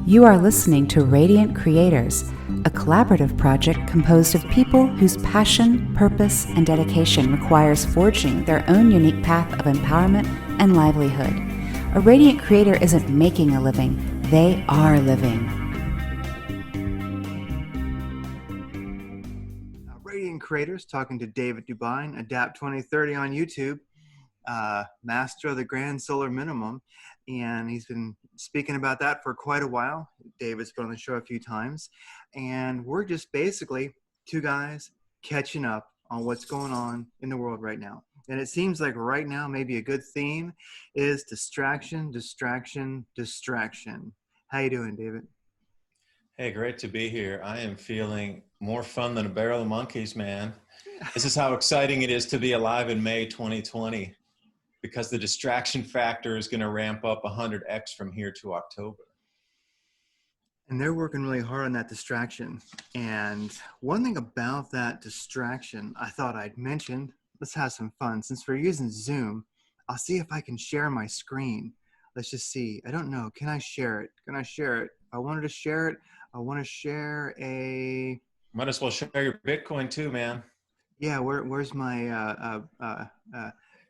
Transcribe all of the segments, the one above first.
You are listening to Radiant Creators, a collaborative project composed of people whose passion, purpose, and dedication requires forging their own unique path of empowerment and livelihood. A radiant creator isn't making a living, they are living. Radiant Creators talking to David DuByne, Adapt 2030 on YouTube, master of the Grand Solar Minimum, and he's been speaking about that for quite a while. David's been on the show a few times, and we're just basically two guys catching up on what's going on in the world right now. And it seems like right now maybe a good theme is distraction, distraction, distraction. How you doing, David? Hey, great to be here. I am feeling more fun than a barrel of monkeys, man. This is how exciting it is to be alive in May 2020, because the distraction factor is going to ramp up 100x from here to October. And they're working really hard on that distraction. And one thing about that distraction I thought I'd mention, let's have some fun. Since we're using Zoom, I'll see if I can share my screen. Let's just see. I don't know. Can I share it? Can I share it? If I wanted to share it, I want to share a... Might as well share your Bitcoin too, man. Yeah, where's my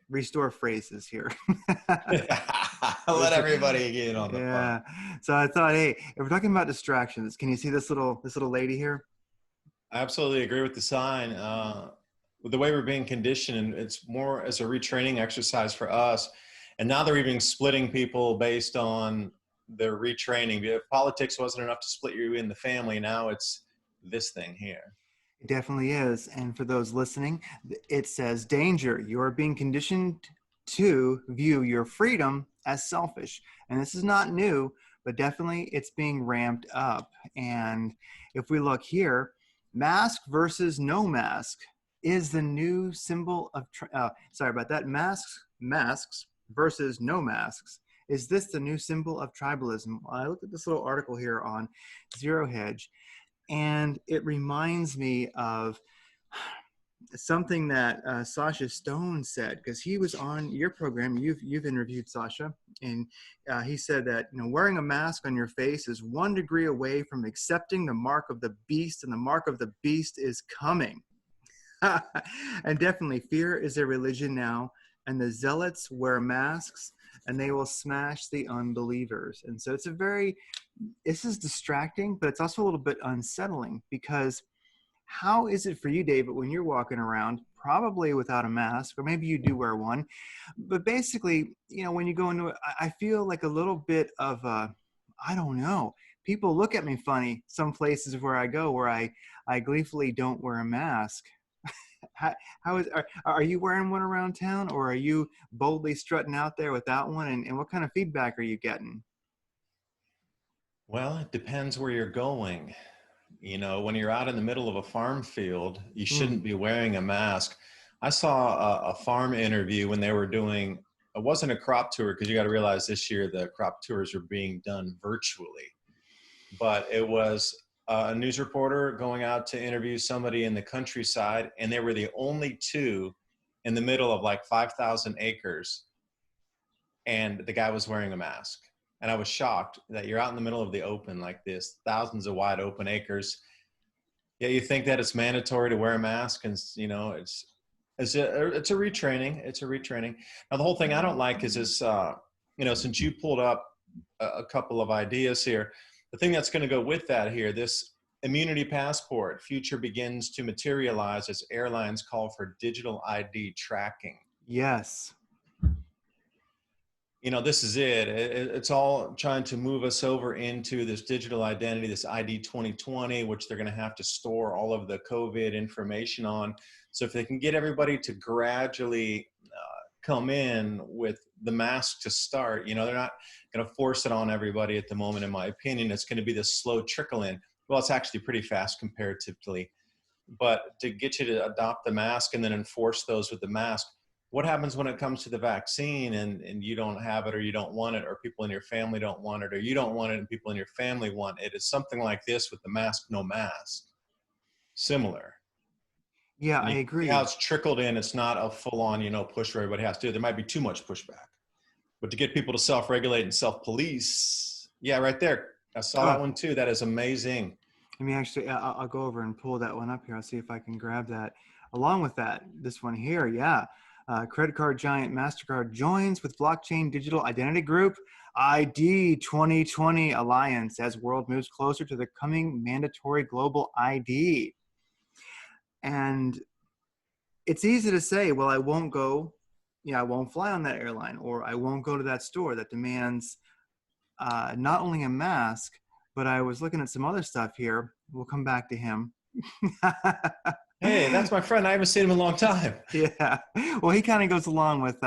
restore phrases here? Let everybody get on the fun. So I thought, hey, if we're talking about distractions, can you see this little lady here? I absolutely agree with the sign. With the way we're being conditioned, and it's more as a retraining exercise for us. And now they're even splitting people based on their retraining. If politics wasn't enough to split you in the family, now it's this thing here. It definitely is. And for those listening, it says, danger, you are being conditioned to view your freedom as selfish. And this is not new, but definitely it's being ramped up. And if we look here, mask versus no mask is the new symbol of, masks versus no masks. Is this the new symbol of tribalism? I looked at this little article here on Zero Hedge, and it reminds me of something that Sasha Stone said, because he was on your program. You've interviewed Sasha, and he said that wearing a mask on your face is 1 degree away from accepting the mark of the beast, and the mark of the beast is coming. And definitely, fear is a religion now, and the zealots wear masks, and they will smash the unbelievers. And so this is distracting, but it's also a little bit unsettling, because how is it for you, David, when you're walking around, probably without a mask, or maybe you do wear one, but basically, when you go into it, I feel like a little bit of, I don't know, people look at me funny some places where I go, where I gleefully don't wear a mask. Are you wearing one around town, or are you boldly strutting out there without one? And what kind of feedback are you getting? Well, it depends where you're going. When you're out in the middle of a farm field, you shouldn't be wearing a mask. I saw a farm interview when they were doing, it wasn't a crop tour, because you got to realize this year the crop tours are being done virtually, but it was a news reporter going out to interview somebody in the countryside, and they were the only two in the middle of like 5,000 acres, and the guy was wearing a mask. And I was shocked that you're out in the middle of the open like this, thousands of wide open acres. Yeah, you think that it's mandatory to wear a mask, and it's a retraining. It's a retraining. Now the whole thing I don't like is this. Since you pulled up a couple of ideas here, the thing that's going to go with that here, this immunity passport future begins to materialize as airlines call for digital ID tracking. Yes. This is it. It's all trying to move us over into this digital identity, this ID 2020, which they're going to have to store all of the COVID information on. So if they can get everybody to gradually come in with the mask to start, they're not going to force it on everybody at the moment, in my opinion. It's going to be this slow trickle in. Well, it's actually pretty fast comparatively. But to get you to adopt the mask and then enforce those with the mask, what happens when it comes to the vaccine and you don't have it, or you don't want it, or people in your family don't want it, or you don't want it and people in your family want it? It's something like this with the mask, no mask. Similar. Yeah, I agree. How it's trickled in, it's not a full on, push where everybody has to do. There might be too much pushback. But to get people to self-regulate and self-police, yeah, right there. I saw that one too. That is amazing. Let me actually, I'll go over and pull that one up here. I'll see if I can grab that. Along with that, this one here, yeah. Credit card giant MasterCard joins with blockchain digital identity group ID 2020 Alliance as world moves closer to the coming mandatory global ID. And it's easy to say, well, I won't go, I won't fly on that airline, or I won't go to that store that demands not only a mask, but I was looking at some other stuff here. We'll come back to him. Hey, that's my friend. I haven't seen him in a long time. Yeah. Well, he kind of goes along with,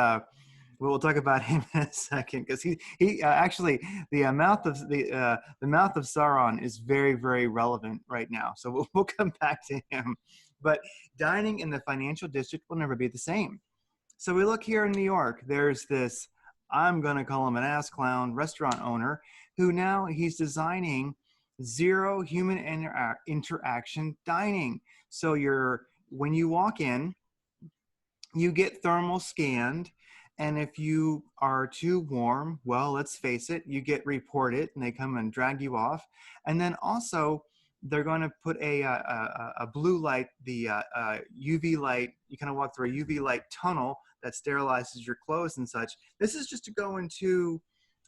we'll talk about him in a second, because he actually, the mouth of Sauron is very, very relevant right now. So we'll come back to him. But dining in the financial district will never be the same. So we look here in New York, there's this, I'm going to call him an ass clown restaurant owner, who now he's designing zero human interaction dining. So when you walk in, you get thermal scanned. And if you are too warm, well, let's face it, you get reported and they come and drag you off. And then also they're going to put a blue light, the UV light. You kind of walk through a UV light tunnel that sterilizes your clothes and such. This is just to go into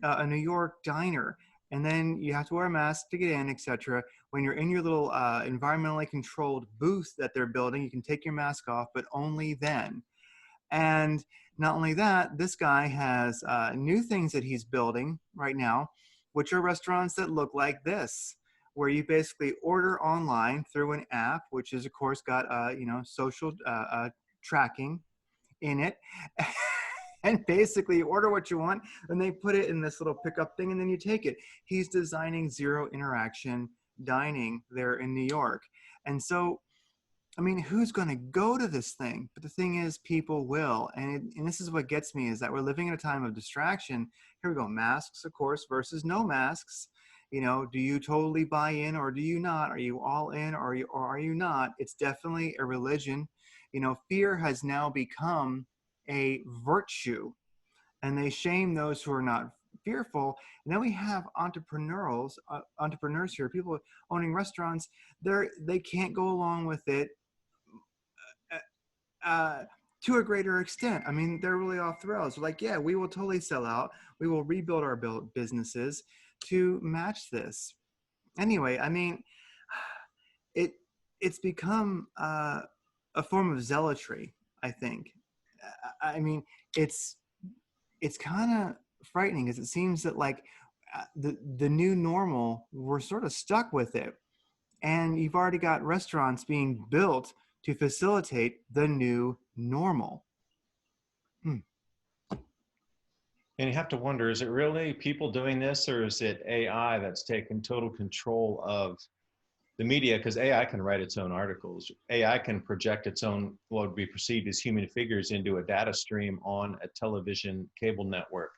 a New York diner, and then you have to wear a mask to get in, etc. When you're in your little environmentally controlled booth that they're building, you can take your mask off, but only then. And not only that, this guy has new things that he's building right now, which are restaurants that look like this, where you basically order online through an app, which is of course got social tracking in it. And basically you order what you want and they put it in this little pickup thing and then you take it. He's designing zero interaction dining there in New York. And so, I mean, who's going to go to this thing? But the thing is, people will. And this is what gets me, is that we're living in a time of distraction. Here we go. Masks, of course, versus no masks. Do you totally buy in or do you not? Are you all in or are you not? It's definitely a religion. Fear has now become a virtue, and they shame those who are not fearful. And then we have entrepreneurs here, people owning restaurants. They can't go along with it to a greater extent. I mean, they're really off the rails. They're like, yeah, we will totally sell out. We will rebuild our businesses to match this. Anyway, I mean, it's become a form of zealotry, I think. I mean, it's kind of frightening, because it seems that like the new normal, we're sort of stuck with it. And you've already got restaurants being built to facilitate the new normal. And you have to wonder, is it really people doing this, or is it AI that's taken total control of the media? Because AI can write its own articles. AI can project its own, what would be perceived as human figures, into a data stream on a television cable network.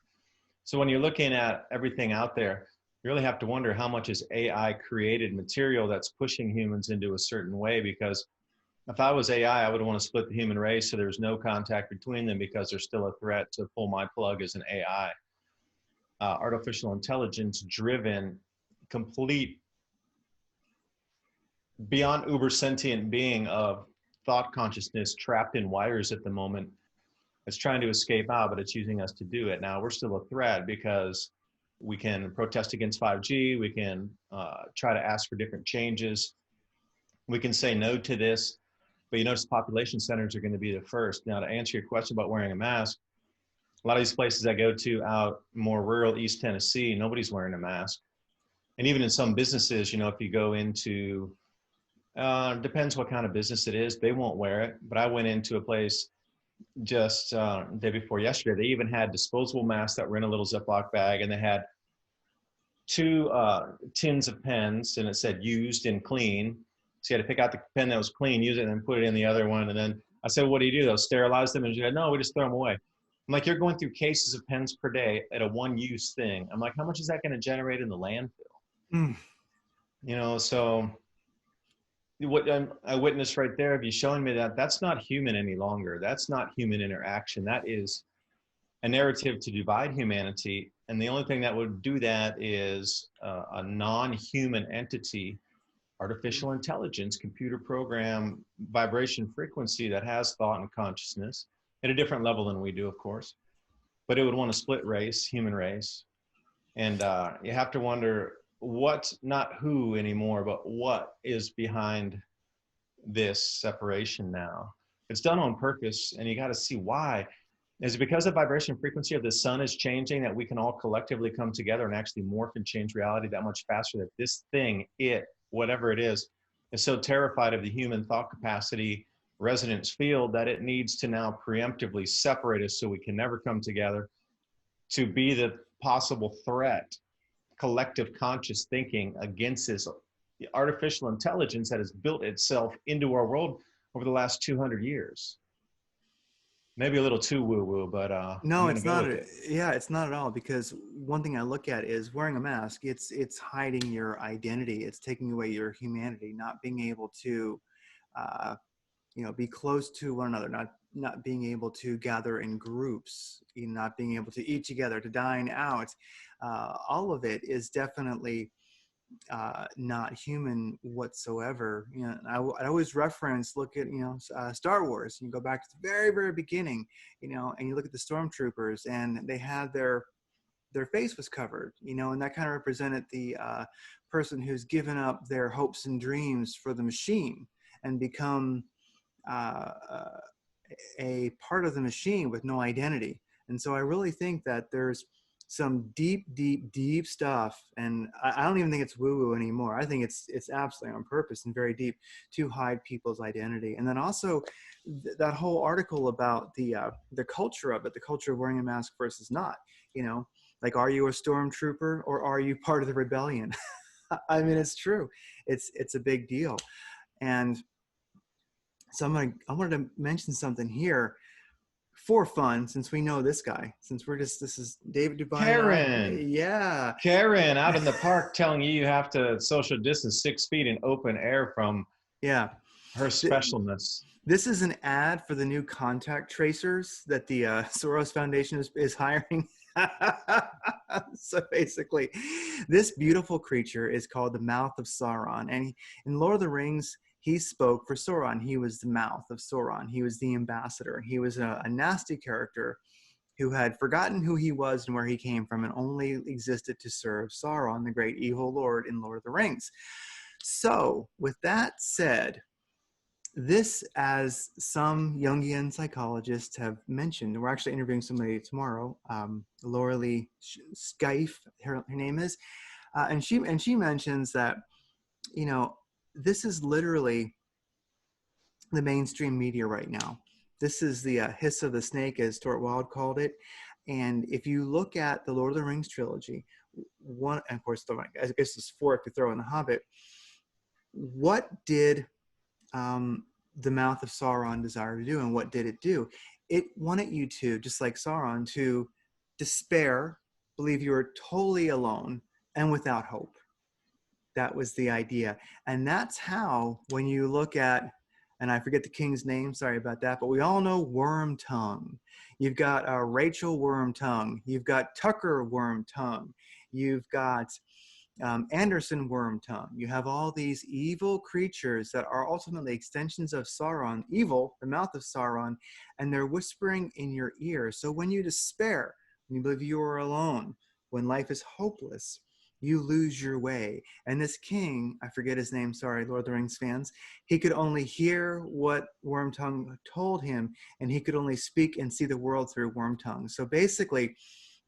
So when you're looking at everything out there, you really have to wonder how much is AI created material that's pushing humans into a certain way. Because if I was AI, I would want to split the human race so there's no contact between them, because there's still a threat to pull my plug as an AI. Artificial intelligence driven, complete, beyond uber sentient being of thought consciousness trapped in wires at the moment. It's trying to escape out, but it's using us to do it. Now we're still a threat, because we can protest against 5G. We can try to ask for different changes. We can say no to this, but you notice population centers are going to be the first. Now, to answer your question about wearing a mask, a lot of these places I go to out more rural East Tennessee, nobody's wearing a mask. And even in some businesses, if you go into, depends what kind of business it is, they won't wear it. But I went into a place just the day before yesterday. They even had disposable masks that were in a little Ziploc bag, and they had 2 tins of pens, and it said used and clean. So you had to pick out the pen that was clean, use it, and then put it in the other one. And then I said, what do you do? They'll sterilize them. And she said, no, we just throw them away. I'm like, you're going through cases of pens per day at a one-use thing. I'm like, how much is that going to generate in the landfill? So what I witnessed right there, if you're showing me that, that's not human any longer. That's not human interaction. That is a narrative to divide humanity. And the only thing that would do that is a non-human entity, artificial intelligence, computer program, vibration frequency that has thought and consciousness at a different level than we do, of course. But it would want to split race, human race. And you have to wonder what, not who anymore, but what is behind this separation now. It's done on purpose, and you got to see why. Is it because the vibration frequency of the sun is changing that we can all collectively come together and actually morph and change reality that much faster, that this thing, it, whatever it is so terrified of the human thought capacity resonance field that it needs to now preemptively separate us so we can never come together to be the possible threat, collective conscious thinking against this artificial intelligence that has built itself into our world over the last 200 years. Maybe a little too woo-woo, but no, it's not. Yeah, it's not at all. Because one thing I look at is wearing a mask. It's hiding your identity. It's taking away your humanity. Not being able to, be close to one another. Not being able to gather in groups. Not being able to eat together, to dine out. All of it is definitely not human whatsoever. I always reference, look at, Star Wars. You go back to the very, very beginning, and you look at the stormtroopers, and they had their face was covered, and that kind of represented the person who's given up their hopes and dreams for the machine and become a part of the machine with no identity. And so I really think that there's some deep, deep, deep stuff, and I don't even think it's woo-woo anymore. I think it's absolutely on purpose and very deep to hide people's identity. And then also that whole article about the culture of it, the culture of wearing a mask versus not. Like, are you a stormtrooper or are you part of the rebellion? I mean, it's true. It's a big deal. And so I wanted to mention something here. For fun, since we know this guy, this is David DuByne. Karen. Yeah. Karen out in the park telling you have to social distance 6 feet in open air from her specialness. This is an ad for the new contact tracers that the Soros Foundation is hiring. So basically, this beautiful creature is called the Mouth of Sauron. And in Lord of the Rings, he spoke for Sauron. He was the mouth of Sauron. He was the ambassador. He was a nasty character who had forgotten who he was and where he came from and only existed to serve Sauron, the great evil lord in Lord of the Rings. So with that said, this, as some Jungian psychologists have mentioned, we're actually interviewing somebody tomorrow, Laura Lee Skeif, her name is, and she mentions that, this is literally the mainstream media right now. This is the hiss of the snake, as Stuart Wilde called it. And if you look at the Lord of the Rings trilogy, one, and of course, I guess it's 4 if you throw in the Hobbit. What did the Mouth of Sauron desire to do, and what did it do? It wanted you to, just like Sauron, to despair, believe you were totally alone and without hope. That was the idea. And that's how, when you look at, and I forget the king's name, sorry about that, but we all know Wormtongue. You've got Rachel Wormtongue. You've got Tucker Wormtongue. You've got Anderson Wormtongue. You have all these evil creatures that are ultimately extensions of Sauron, evil, the mouth of Sauron, and they're whispering in your ear. So when you despair, when you believe you are alone, when life is hopeless, you lose your way. And this king, I forget his name, sorry, Lord of the Rings fans, he could only hear what Wormtongue told him, and he could only speak and see the world through Wormtongue. So basically,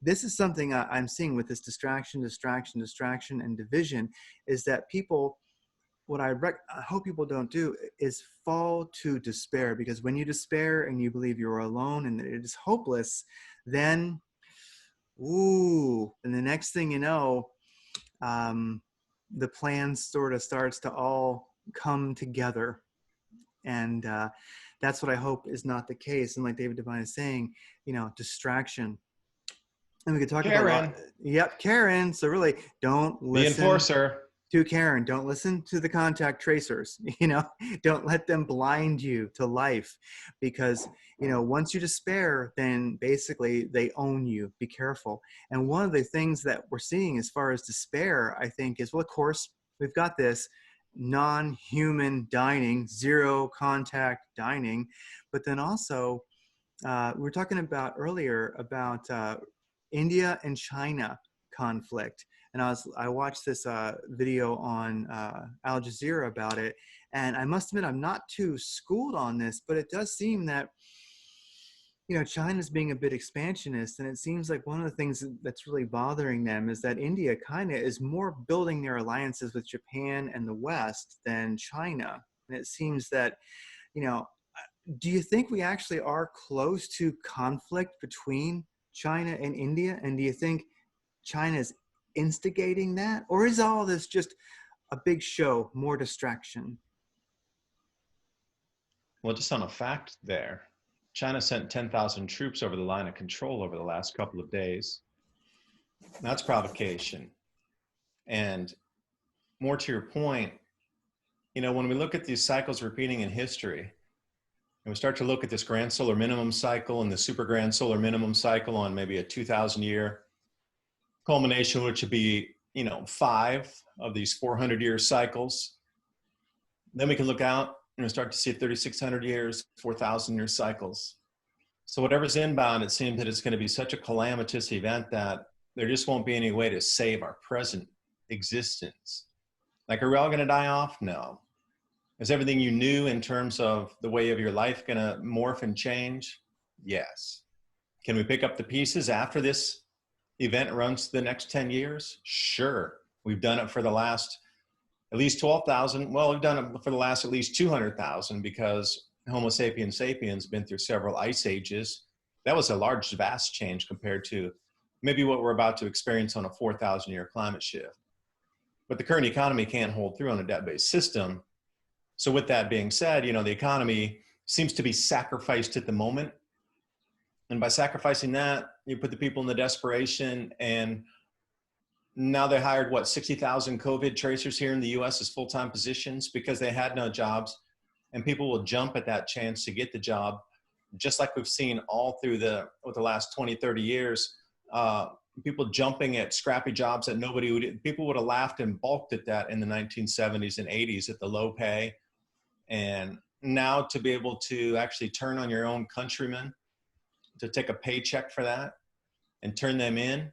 this is something I'm seeing with this distraction, and division, is that people, what I hope people don't do is fall to despair, because when you despair and you believe you're alone and that it is hopeless, then, and the next thing you know, the plan sort of starts to all come together. And that's what I hope is not the case. And like David DuByne is saying, distraction. And we could talk about, Karen. So really, don't listen. The enforcer. To Karen, don't listen to the contact tracers. Don't let them blind you to life, because once you despair, then basically they own you. Be careful. And one of the things that we're seeing as far as despair, I think, is, well, of course, we've got this non-human dining, zero contact dining, but then also we were talking about earlier about India and China conflict. And I watched this video on Al Jazeera about it. And I must admit, I'm not too schooled on this, but it does seem that, China's being a bit expansionist. And it seems like one of the things that's really bothering them is that India kind of is more building their alliances with Japan and the West than China. And it seems that, do you think we actually are close to conflict between China and India? And do you think China is instigating that? Or is all this just a big show, more distraction? Well, just on a fact there, China sent 10,000 troops over the line of control over the last couple of days. That's provocation. And more to your point, when we look at these cycles repeating in history, and we start to look at this grand solar minimum cycle and the super grand solar minimum cycle on maybe a 2,000 year culmination, which would be, 5 of these 400-year cycles. Then we can look out and start to see 3,600 years, 4,000-year cycles. So whatever's inbound, it seems that it's going to be such a calamitous event that there just won't be any way to save our present existence. Like, are we all going to die off? No. Is everything you knew in terms of the way of your life going to morph and change? Yes. Can we pick up the pieces after this event runs the next 10 years? Sure. We've done it for the last at least 12,000. Well, we've done it for the last at least 200,000 because Homo sapiens sapiens been through several ice ages. That was a large, vast change compared to maybe what we're about to experience on a 4,000-year climate shift. But the current economy can't hold through on a debt-based system. So with that being said, the economy seems to be sacrificed at the moment. And by sacrificing that, you put the people in the desperation, and now they hired, 60,000 COVID tracers here in the US as full-time positions because they had no jobs. And people will jump at that chance to get the job, just like we've seen all through the last 20, 30 years, people jumping at scrappy jobs that people would have laughed and balked at that in the 1970s and 80s at the low pay. And now to be able to actually turn on your own countrymen, to take a paycheck for that and turn them in,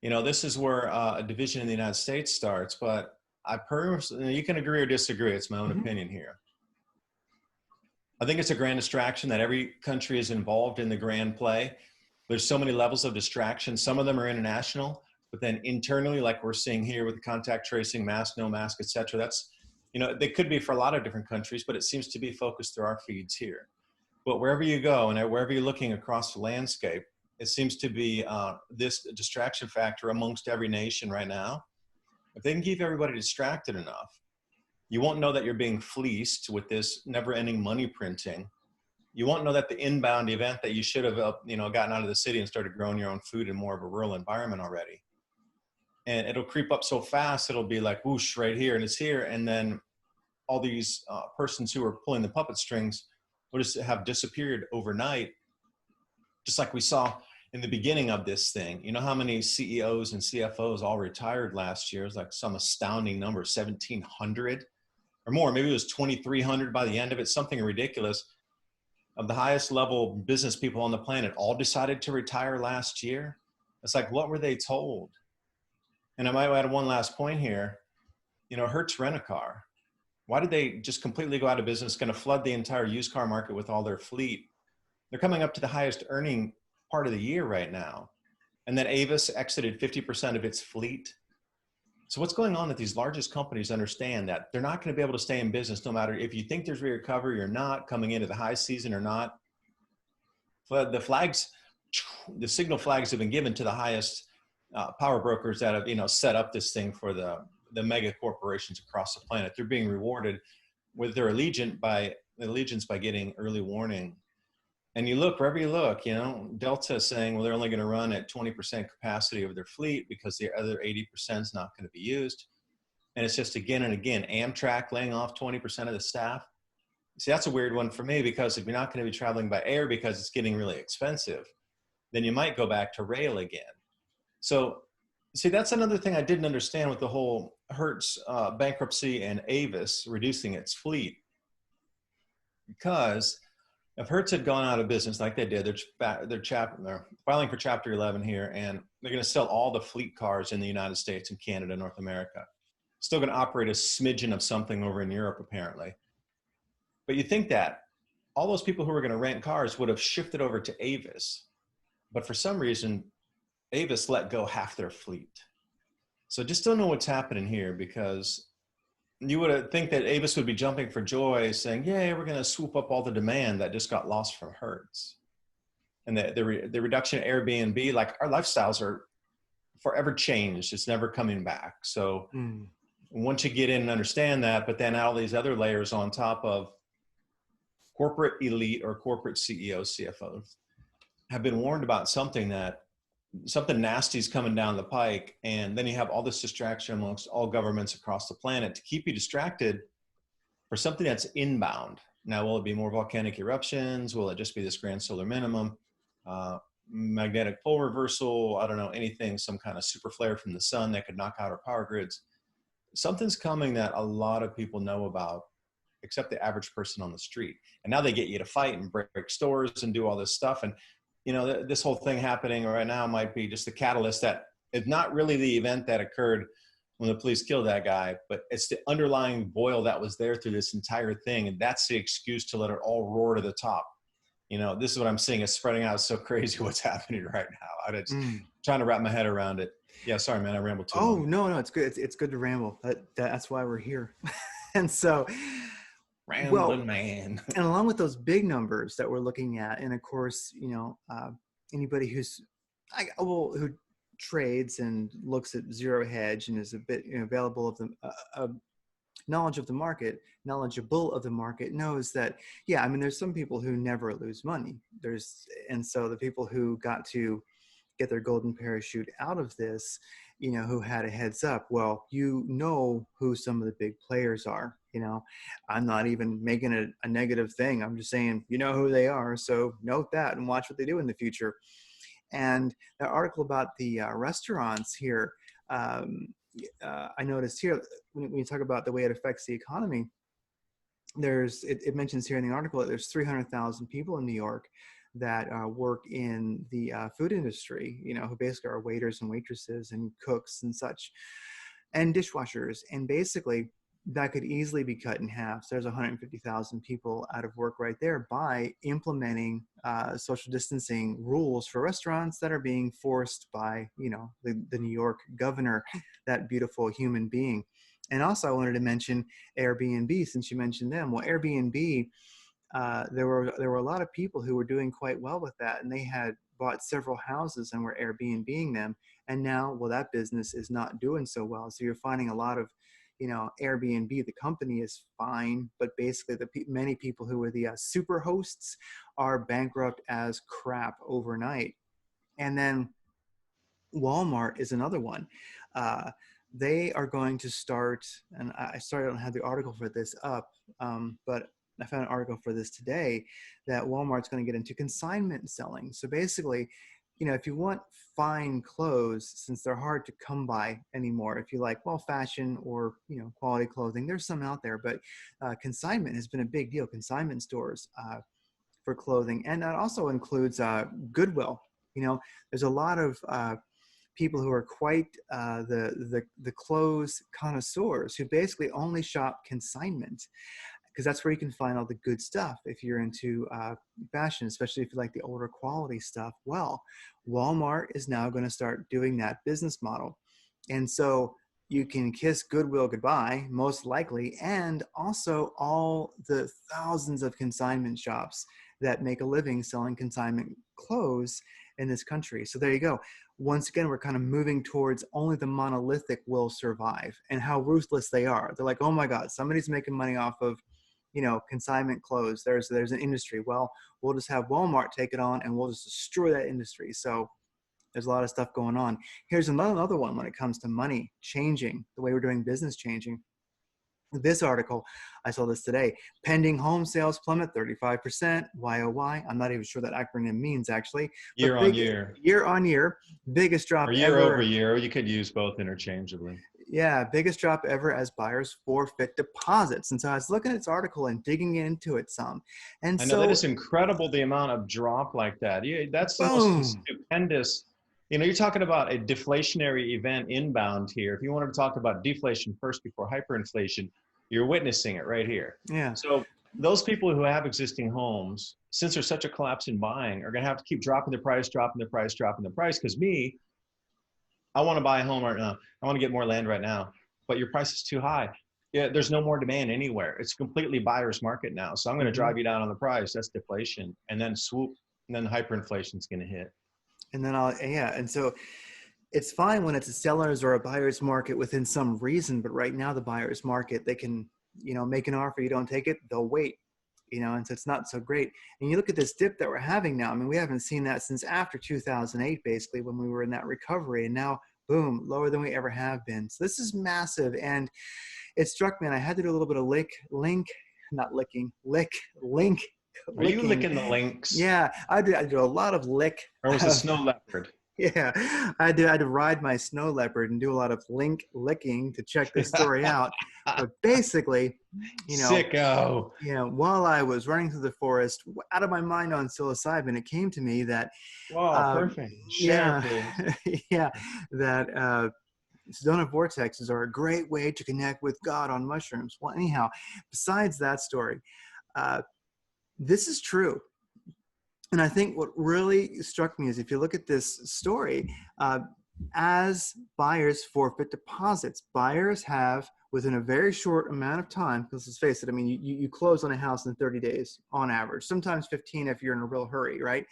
this is where a division in the United States starts. But I personally, you can agree or disagree, it's my own opinion here. I think it's a grand distraction that every country is involved in the grand play. There's so many levels of distraction. Some of them are international, but then internally, like we're seeing here with the contact tracing, mask, no mask, et cetera, that's, they could be for a lot of different countries, but it seems to be focused through our feeds here. But wherever you go and wherever you're looking across the landscape, it seems to be this distraction factor amongst every nation right now. If they can keep everybody distracted enough, you won't know that you're being fleeced with this never-ending money printing. You won't know that the inbound event that you should have, gotten out of the city and started growing your own food in more of a rural environment already. And it'll creep up so fast, it'll be like whoosh right here, and it's here. And then all these persons who are pulling the puppet strings will just have disappeared overnight, just like we saw in the beginning of this thing. You know how many CEOs and CFOs all retired last year? It was like some astounding number, 1,700 or more. Maybe it was 2,300 by the end of it, something ridiculous. Of the highest level business people on the planet all decided to retire last year. It's like, what were they told? And I might add one last point here. Hertz Rent-A-Car. Why did they just completely go out of business, going to flood the entire used car market with all their fleet? They're coming up to the highest earning part of the year right now. And then Avis exited 50% of its fleet. So what's going on that these largest companies understand that they're not going to be able to stay in business no matter if you think there's a recovery or not, coming into the high season or not. But the signal flags have been given to the highest power brokers that have, set up this thing for the mega corporations across the planet. They're being rewarded with their allegiance by getting early warning. And you look, wherever you look, Delta is saying, well, they're only going to run at 20% capacity of their fleet because the other 80% is not going to be used. And it's just again and again, Amtrak laying off 20% of the staff. See, that's a weird one for me, because if you're not going to be traveling by air because it's getting really expensive, then you might go back to rail again. So, see, that's another thing I didn't understand with the whole Hertz bankruptcy and Avis reducing its fleet. Because if Hertz had gone out of business like they did, they're filing for Chapter 11 here, and they're going to sell all the fleet cars in the United States and Canada, North America. Still going to operate a smidgen of something over in Europe, apparently. But you think that all those people who were going to rent cars would have shifted over to Avis. But for some reason, Avis let go half their fleet. So just don't know what's happening here, because you would think that Avis would be jumping for joy saying, yay, we're going to swoop up all the demand that just got lost from Hertz. And the reduction in Airbnb, like, our lifestyles are forever changed. It's never coming back. So once you get in and understand that, but then all these other layers on top of corporate elite or corporate CEOs, CFOs have been warned about something nasty is coming down the pike. And then you have all this distraction amongst all governments across the planet to keep you distracted for something that's inbound. Now, will it be more volcanic eruptions? Will it just be this grand solar minimum? Magnetic pole reversal? I don't know, anything, some kind of super flare from the sun that could knock out our power grids. Something's coming that a lot of people know about, except the average person on the street. And now they get you to fight and break stores and do all this stuff. And, you know, this whole thing happening right now might be just the catalyst that is not really the event that occurred when the police killed that guy, but it's the underlying boil that was there through this entire thing. And that's the excuse to let it all roar to the top. You know, this is what I'm seeing is spreading out. It's so crazy what's happening right now. I'm just trying to wrap my head around it. Yeah, sorry, man, I rambled too long. No, it's good. It's good to ramble. That's why we're here. And so, Rambling man. And along with those big numbers that we're looking at, and of course, you know, anybody who trades and looks at zero hedge and is a bit available of the knowledgeable of the market knows that, yeah, I mean, there's some people who never lose money. And so the people who got to get their golden parachute out of this, you know, who had a heads up, well, you know who some of the big players are. You know, I'm not even making it a negative thing. I'm just saying, you know who they are. So note that and watch what they do in the future. And that article about the restaurants here, I noticed here, when you talk about the way it affects the economy, it mentions here in the article that there's 300,000 people in New York that work in the food industry, you know, who basically are waiters and waitresses and cooks and such, and dishwashers. And basically, that could easily be cut in half. So there's 150,000 people out of work right there by implementing social distancing rules for restaurants that are being forced by, you know, the New York governor, that beautiful human being. And also I wanted to mention Airbnb, since you mentioned them. Well, Airbnb, there were a lot of people who were doing quite well with that, and they had bought several houses and were Airbnb-ing them. And now, well, that business is not doing so well. So you're finding a lot of, you know, Airbnb, the company is fine, but basically many people who were the super hosts are bankrupt as crap overnight. And then Walmart is another one. They are going to start, and I don't have the article for this up, but I found an article for this today that Walmart's going to get into consignment selling. So basically, you know, if you want fine clothes, since they're hard to come by anymore, if you like, well, fashion or, you know, quality clothing, there's some out there, but consignment has been a big deal, consignment stores for clothing. And that also includes Goodwill. You know, there's a lot of people who are quite the clothes connoisseurs who basically only shop consignment, because that's where you can find all the good stuff if you're into fashion, especially if you like the older quality stuff. Well, Walmart is now going to start doing that business model. And so you can kiss Goodwill goodbye, most likely, and also all the thousands of consignment shops that make a living selling consignment clothes in this country. So there you go. Once again, we're kind of moving towards only the monolithic will survive, and how ruthless they are. They're like, oh my God, somebody's making money off of, you know, consignment clothes. There's an industry. Well, we'll just have Walmart take it on and we'll just destroy that industry. So There's a lot of stuff going on. Here's another one when it comes to money changing, the way we're doing business changing. This article, I saw this today. Pending home sales plummet 35%. Why, oh, why? I'm not even sure that acronym means actually. Year on year. Year on year. Biggest drop or year ever. over year. You could use both interchangeably. Yeah, biggest drop ever as buyers forfeit deposits. And so I was looking at this article and digging into it some. And I know so that is incredible, the amount of drop like that. Yeah, that's the boom. most stupendous. You know, you're talking about a deflationary event inbound here. If you wanted to talk about deflation first before hyperinflation, you're witnessing it right here. Yeah. So those people who have existing homes, since there's such a collapse in buying, are going to have to keep dropping the price, because I want to buy a home right now. I want to get more land right now, but your price is too high. Yeah, there's no more demand anywhere. It's completely buyer's market now. So I'm going to drive you down on the price. That's deflation. And then swoop, and then hyperinflation is going to hit. And then and so it's fine when it's a seller's or a buyer's market within some reason, but right now the buyer's market, they can, make an offer, you don't take it, they'll wait, and so it's not so great. And you look at this dip that we're having now. I mean, we haven't seen that since after 2008, basically, when we were in that recovery, and now boom, lower than we ever have been. So this is massive. And it struck me, and I had to do a little bit of link. Are you licking the links? Yeah, I do a lot of lick. Or was it snow leopard? Yeah, I had to ride my snow leopard and do a lot of licking to check this story out. But basically, Sicko. While I was running through the forest, out of my mind on psilocybin, it came to me that perfect. Share, please. Yeah, that Sedona vortexes are a great way to connect with God on mushrooms. Well, anyhow, besides that story, this is true. And I think what really struck me is if you look at this story, as buyers forfeit deposits, buyers have, within a very short amount of time, because let's face it, I mean, you close on a house in 30 days on average, sometimes 15 if you're in a real hurry, right?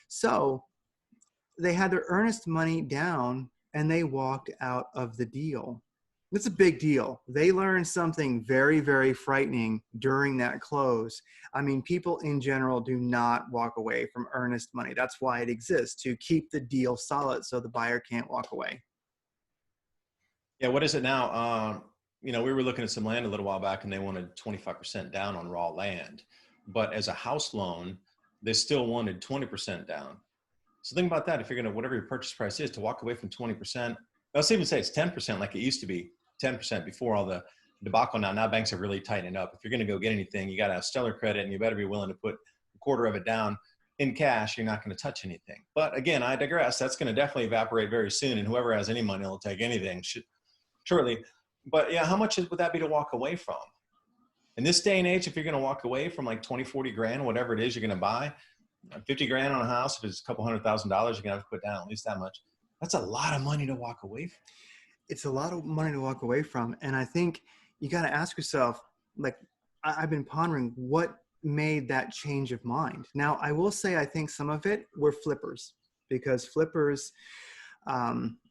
So they had their earnest money down and they walked out of the deal. It's a big deal. They learned something very, very frightening during that close. I mean, people in general do not walk away from earnest money. That's why it exists, to keep the deal solid so the buyer can't walk away. Yeah, what is it now? We were looking at some land a little while back and they wanted 25% down on raw land. But as a house loan, they still wanted 20% down. So think about that. If you're going to, whatever your purchase price is, to walk away from 20%, let's even say it's 10% like it used to be. 10% before all the debacle. Now banks are really tightening up. If you're going to go get anything, you got to have stellar credit and you better be willing to put a quarter of it down in cash. You're not going to touch anything. But again, I digress. That's going to definitely evaporate very soon. And whoever has any money will take anything shortly. But yeah, how much would that be to walk away from? In this day and age, if you're going to walk away from like 20, 40 grand, whatever it is you're going to buy, 50 grand on a house, if it's a couple $100,000, you're going to have to put down at least that much. That's a lot of money to walk away from. It's a lot of money to walk away from. And I think you got to ask yourself, like, I've been pondering what made that change of mind. Now, I will say, I think some of it were flippers, because flippers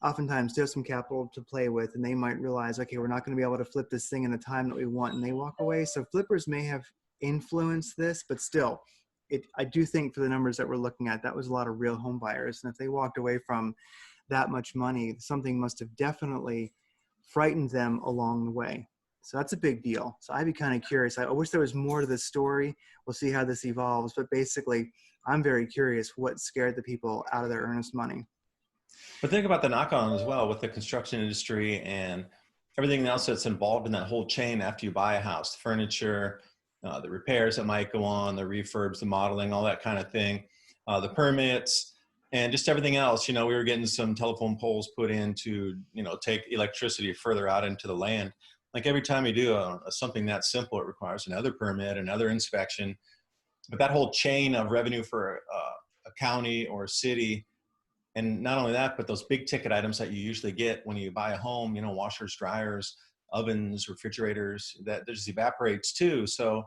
oftentimes do have some capital to play with, and they might realize, okay, we're not going to be able to flip this thing in the time that we want, and they walk away. So flippers may have influenced this, but still, I do think for the numbers that we're looking at, that was a lot of real home buyers. And if they walked away from that much money, something must have definitely frightened them along the way. So that's a big deal. So I'd be kind of curious. I wish there was more to this story. We'll see how this evolves. But basically, I'm very curious what scared the people out of their earnest money. But think about the knock-on as well with the construction industry and everything else that's involved in that whole chain after you buy a house, the furniture, the repairs that might go on, the refurbs, the modeling, all that kind of thing, the permits, and just everything else. We were getting some telephone poles put in to, take electricity further out into the land. Like every time you do something that simple, it requires another permit, another inspection. But that whole chain of revenue for a county or a city, and not only that, but those big ticket items that you usually get when you buy a home, washers, dryers, ovens, refrigerators, that just evaporates too. So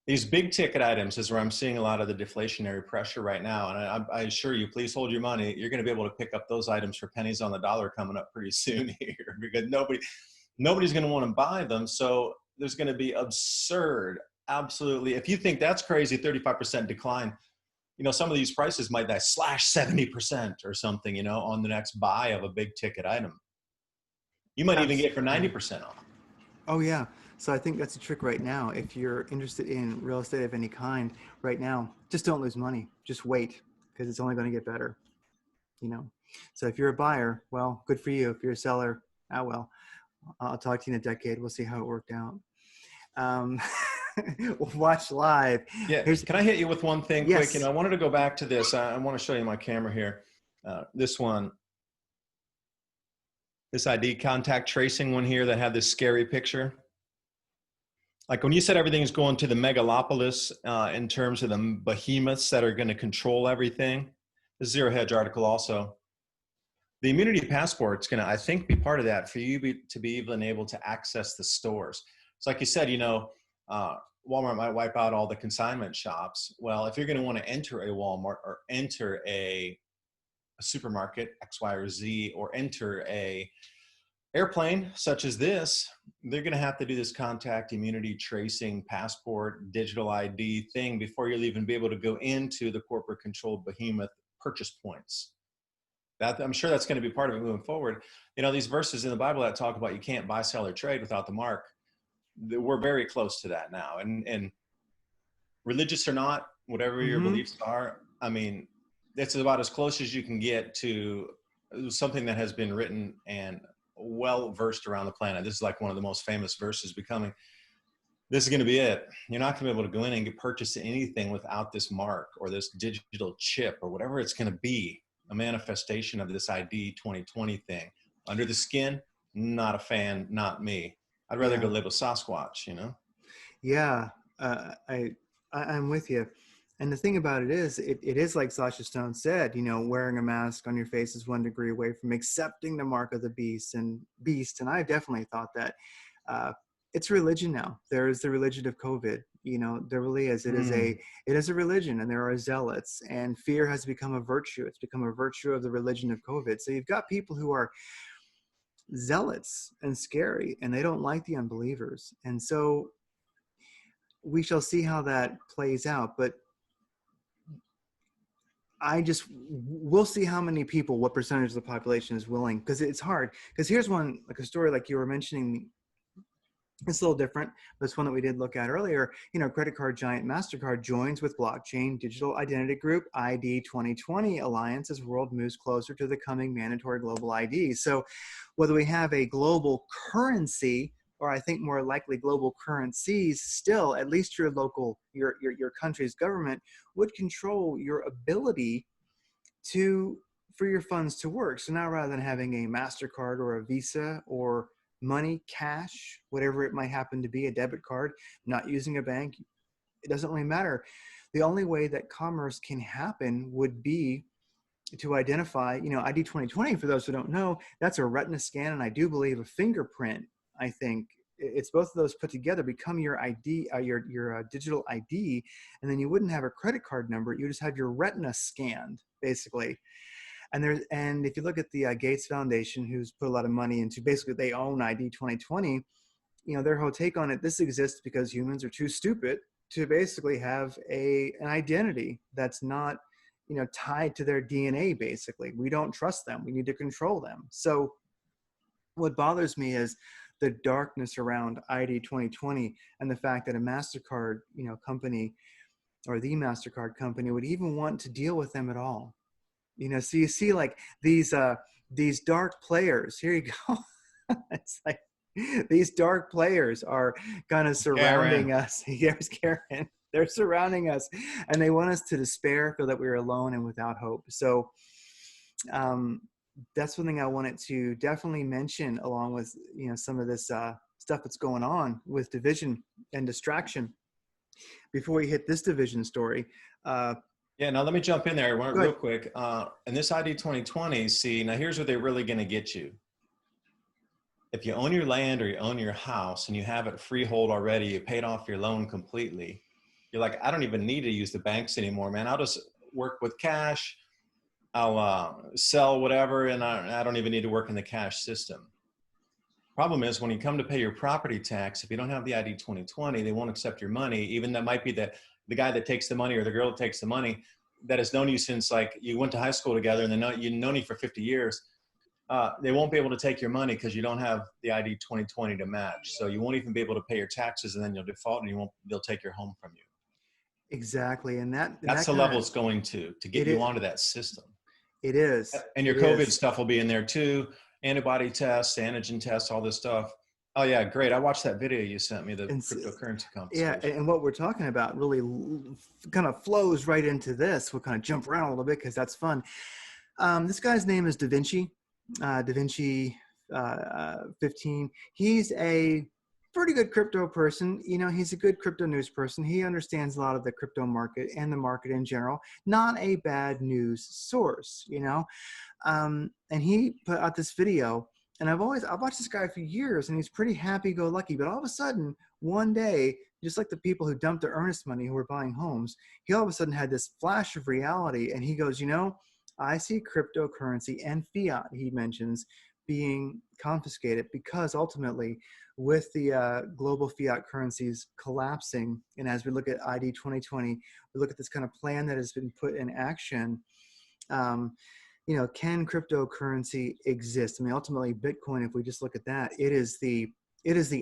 these big ticket items is where I'm seeing a lot of the deflationary pressure right now. And I assure you, please hold your money. You're going to be able to pick up those items for pennies on the dollar coming up pretty soon here, because nobody's going to want to buy them. So there's going to be absurd, absolutely. If you think that's crazy, 35% decline, some of these prices might that slash 70% or something, on the next buy of a big ticket item. You might even get for 90% off. Oh yeah. So I think that's a trick right now. If you're interested in real estate of any kind right now, just don't lose money. Just wait, because it's only going to get better. So if you're a buyer, well, good for you. If you're a seller, well, I'll talk to you in a decade. We'll see how it worked out. Watch live. Yeah. Can I hit you with one thing Yes. quick? I wanted to go back to this. I want to show you my camera here. This one. This ID contact tracing one here that had this scary picture. Like when you said everything is going to the megalopolis in terms of the behemoths that are going to control everything. The Zero Hedge article also. The immunity passport is going to, I think, be part of that for you to be even able to access the stores. It's like you said, Walmart might wipe out all the consignment shops. Well, if you're going to want to enter a Walmart or enter a supermarket, X, Y, or Z, or enter a airplane such as this, they're going to have to do this contact immunity tracing passport digital ID thing before you'll even be able to go into the corporate controlled behemoth purchase points. I'm sure that's going to be part of it moving forward. These verses in the Bible that talk about you can't buy, sell, or trade without the mark. We're very close to that now. And religious or not, whatever your beliefs are, I mean, it's about as close as you can get to something that has been written and well versed around the planet. This is like one of the most famous verses becoming. This is going to be it. You're not going to be able to go in and purchase anything without this mark or this digital chip or whatever it's going to be, a manifestation of this ID 2020 thing. Under the skin, not a fan, not me. I'd rather go live with Sasquatch, Yeah, I'm with you. And the thing about it is like Sasha Stone said, wearing a mask on your face is 1 degree away from accepting the mark of the beast. And I've definitely thought that it's religion now. There is the religion of COVID. There really is. It is a religion, and there are zealots. And fear has become a virtue. It's become a virtue of the religion of COVID. So you've got people who are zealots and scary, and they don't like the unbelievers. And so we shall see how that plays out. But we'll see how many people, what percentage of the population is willing, because it's hard. Because here's one, like a story like you were mentioning. It's a little different. This one that we did look at earlier, credit card giant MasterCard joins with blockchain digital identity group ID 2020 alliance as world moves closer to the coming mandatory global ID. So whether we have a global currency, or I think more likely global currencies, still, at least your local, your country's government would control your ability for your funds to work. So now rather than having a MasterCard or a Visa or money, cash, whatever it might happen to be, a debit card, not using a bank, it doesn't really matter. The only way that commerce can happen would be to identify, ID 2020, for those who don't know, that's a retina scan, and I do believe a fingerprint. I think it's both of those put together become your ID, your digital ID, and then you wouldn't have a credit card number. You just have your retina scanned, basically. And if you look at the Gates Foundation, who's put a lot of money into, basically they own ID 2020, their whole take on it, this exists because humans are too stupid to basically have an identity that's not, tied to their DNA, basically. We don't trust them. We need to control them. So what bothers me is the darkness around ID 2020 and the fact that a MasterCard, company, or the MasterCard company would even want to deal with them at all. So you see like these dark players. Here you go. It's like these dark players are kind of surrounding us. Here's Karen. They're surrounding us, and they want us to despair, feel that we're alone and without hope. So that's one thing I wanted to definitely mention, along with some of this stuff that's going on with division and distraction. Before we hit this division story. Yeah, now let me jump in there real quick. And this ID 2020, see, now here's where they're really going to get you. If you own your land or you own your house and you have it freehold already, you paid off your loan completely, you're like, I don't even need to use the banks anymore, man. I'll just work with cash. I'll sell whatever, and I don't even need to work in the cash system. Problem is, when you come to pay your property tax, if you don't have the ID 2020, they won't accept your money. Even that might be the guy that takes the money or the girl that takes the money. that has known you since like you went to high school together and you've known you for 50 years, they won't be able to take your money because you don't have the ID 2020 to match. So you won't even be able to pay your taxes, and then you'll default, and they'll take your home from you. Exactly. And that's the level it's going to get you onto that system. It is. And your COVID stuff will be in there too. Antibody tests, antigen tests, all this stuff. Oh yeah, great. I watched that video you sent me, the cryptocurrency conversation. Yeah, and what we're talking about really kind of flows right into this. We'll kind of jump around a little bit because that's fun. This guy's name is DaVinci 15. He's a pretty good crypto person. You know, he's a good crypto news person. He understands a lot of the crypto market and the market in general. Not a bad news source, you know. And he put out this video. And I've watched this guy for years, and he's pretty happy-go-lucky. But all of a sudden, one day, just like the people who dumped their earnest money who were buying homes, he all of a sudden had this flash of reality. And he goes, you know, I see cryptocurrency and fiat, he mentions, being confiscated because ultimately, with the global fiat currencies collapsing, and as we look at ID 2020, we look at this kind of plan that has been put in action. You know, can cryptocurrency exist? I mean, ultimately, Bitcoin, if we just look at that, it is the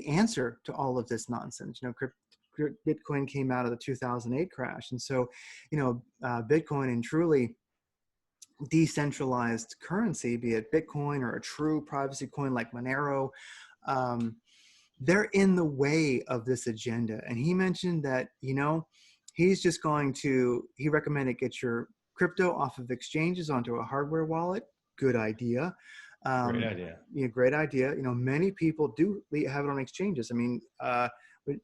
answer to all of this nonsense. You know, Bitcoin came out of the 2008 crash. And so, you know, Bitcoin and truly decentralized currency, be it Bitcoin or a true privacy coin like Monero, they're in the way of this agenda. And he mentioned that, you know, he recommended get your crypto off of exchanges onto a hardware wallet. Good idea. Great idea. Yeah, great idea. You know, many people do have it on exchanges. I mean,